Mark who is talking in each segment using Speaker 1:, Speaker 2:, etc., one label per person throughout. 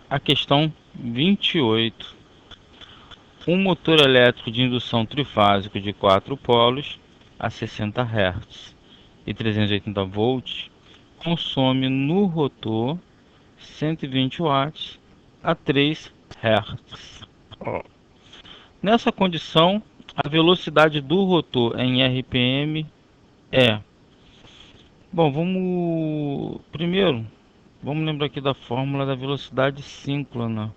Speaker 1: A questão 28. Um motor elétrico de indução trifásico de 4 polos a 60 Hz e 380 volts consome no rotor 120 watts a 3 Hz. Nessa condição, a velocidade do rotor em RPM é... Bom, vamos lembrar aqui da fórmula da velocidade síncrona.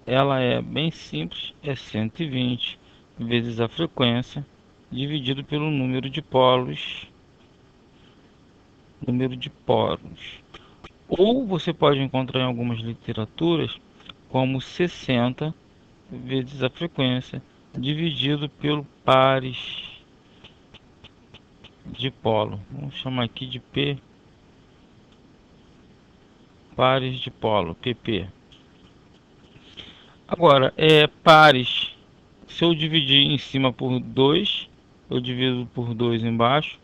Speaker 1: Ela é bem simples, é 120 vezes a frequência dividido pelo número de polos. Ou você pode encontrar em algumas literaturas como 60 vezes a frequência dividido pelo pares de polo. Vamos chamar aqui de P, pares de polo, PP. Agora, pares, se eu dividir em cima por 2, eu divido por 2 embaixo.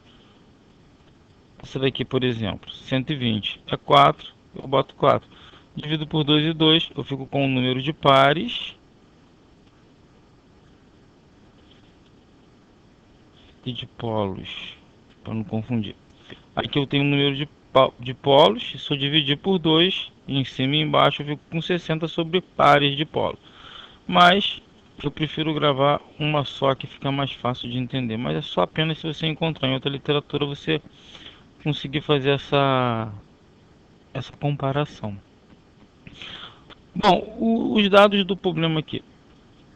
Speaker 1: Essa daqui, por exemplo, 120 é 4, eu boto 4. Divido por 2 e 2, eu fico com o número de pares e de polos, para não confundir. Aqui eu tenho o número de polos, se eu dividir por 2, em cima e embaixo eu fico com 60 sobre pares de polo. Mas eu prefiro gravar uma só que fica mais fácil de entender. Mas é só apenas se você encontrar em outra literatura você conseguir fazer essa comparação. Bom, os dados do problema aqui.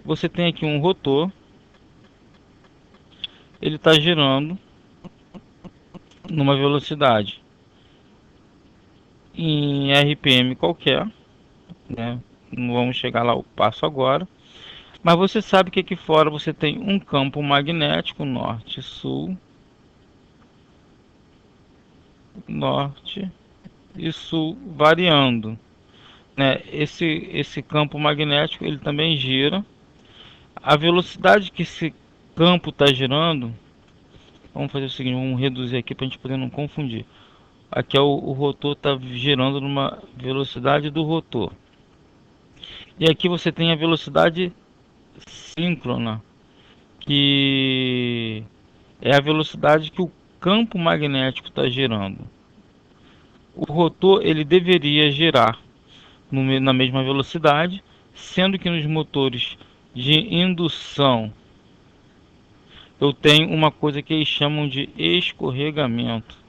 Speaker 1: Você tem aqui um rotor, ele está girando numa velocidade em RPM qualquer, né? Não vamos chegar lá o passo agora. Mas você sabe que aqui fora você tem um campo magnético norte-sul, norte e sul variando, né? Esse campo magnético ele também gira. A velocidade que esse campo está girando, vamos fazer o seguinte, vamos reduzir aqui para a gente poder não confundir. Aqui é o rotor está girando numa velocidade do rotor. E aqui você tem a velocidade síncrona, que é a velocidade que o campo magnético está girando. O rotor ele deveria girar na mesma velocidade, sendo que nos motores de indução eu tenho uma coisa que eles chamam de escorregamento.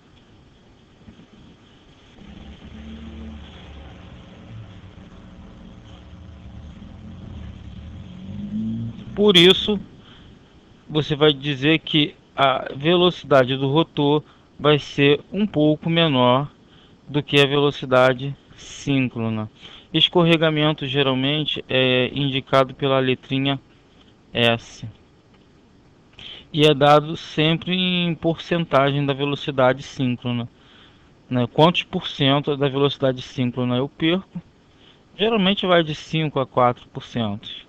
Speaker 1: Por isso, você vai dizer que a velocidade do rotor vai ser um pouco menor do que a velocidade síncrona. Escorregamento geralmente é indicado pela letrinha S e é dado sempre em porcentagem da velocidade síncrona, né? Quantos por cento da velocidade síncrona eu perco? Geralmente vai de 5 a 4%,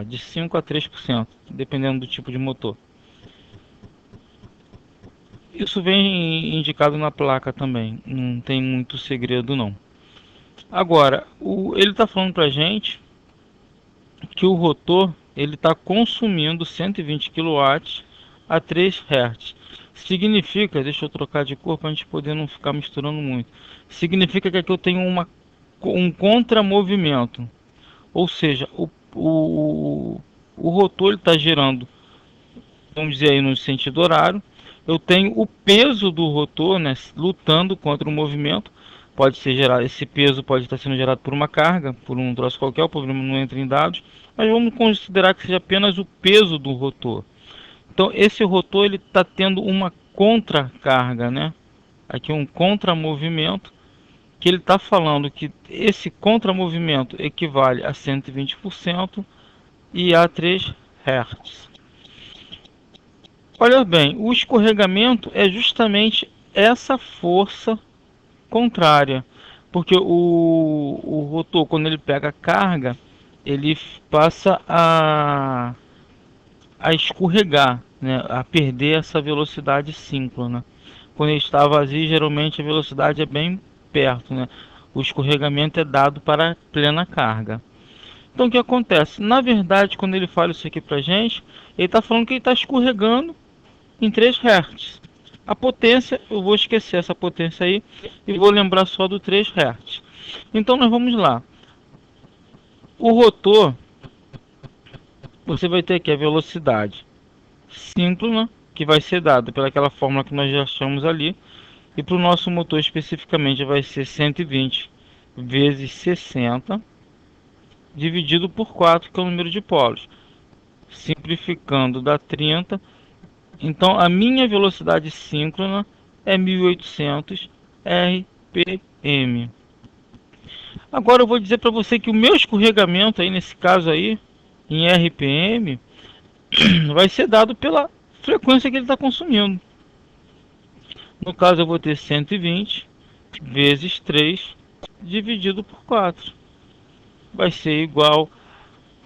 Speaker 1: de 5 a 3%, dependendo do tipo de motor. Isso vem indicado na placa também, não tem muito segredo não. Agora, ele está falando para a gente que o rotor ele está consumindo 120 kW a 3 Hz. Significa, deixa eu trocar de cor para a gente poder não ficar misturando muito. Significa que aqui eu tenho um contramovimento, ou seja, o rotor está girando, vamos dizer aí no sentido horário. Eu tenho o peso do rotor, né, lutando contra o movimento. Pode ser gerado, esse peso pode estar sendo gerado por uma carga, por um troço qualquer, o problema não entra em dados, mas vamos considerar que seja apenas o peso do rotor. Então esse rotor ele está tendo uma contracarga, né? Aqui um contramovimento, que ele está falando que esse contramovimento equivale a 120% e a 3 Hz. Olha bem, o escorregamento é justamente essa força contrária, porque o rotor, quando ele pega carga, ele passa a escorregar, né, a perder essa velocidade síncrona. Quando ele está vazio, geralmente a velocidade é bem perto, né? O escorregamento é dado para plena carga. Então o que acontece? Na verdade, quando ele fala isso aqui pra gente, ele está falando que ele está escorregando em 3 Hz. A potência, eu vou esquecer essa potência aí e vou lembrar só do 3 Hz. Então nós vamos lá. O rotor, você vai ter aqui a velocidade síncrona, que vai ser dada pelaquela fórmula que nós já achamos ali. E para o nosso motor especificamente vai ser 120 vezes 60 dividido por 4, que é o número de polos. Simplificando dá 30. Então a minha velocidade síncrona é 1800 RPM. Agora eu vou dizer para você que o meu escorregamento aí nesse caso aí em RPM vai ser dado pela frequência que ele está consumindo. No caso eu vou ter 120 vezes 3 dividido por 4. Vai ser igual,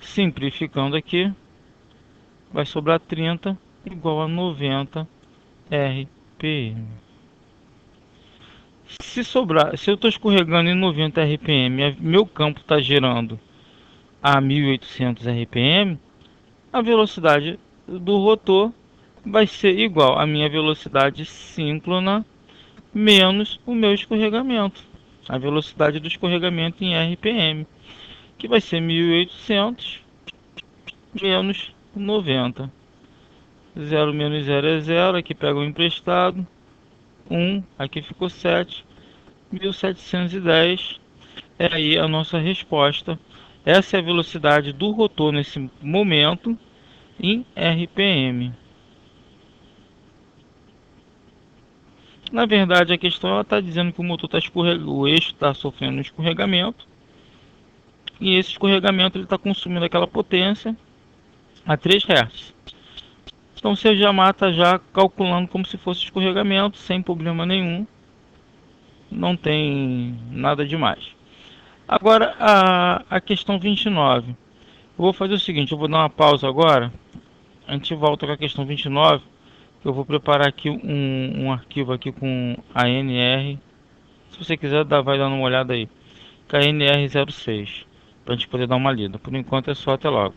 Speaker 1: simplificando aqui, vai sobrar 30 igual a 90 RPM. Se eu estou escorregando em 90 RPM, meu campo está girando a 1800 RPM, a velocidade do rotor vai ser igual à minha velocidade síncrona menos o meu escorregamento, a velocidade do escorregamento em RPM, que vai ser 1800 menos 90. 0 menos 0 é 0, aqui pega o emprestado, 1, aqui ficou 7, 1710 é aí a nossa resposta. Essa é a velocidade do rotor nesse momento em RPM. Na verdade, a questão está dizendo que o motor está escorregando, o eixo está sofrendo um escorregamento, e esse escorregamento está consumindo aquela potência a 3 Hz. Então você já mata já calculando como se fosse escorregamento, sem problema nenhum, não tem nada demais. Agora a questão 29. Eu vou fazer o seguinte, eu vou dar uma pausa agora, a gente volta com a questão 29. Eu vou preparar aqui um arquivo aqui com ANR. Se você quiser, vai dando uma olhada aí. KNR06, para a gente poder dar uma lida. Por enquanto é só, até logo.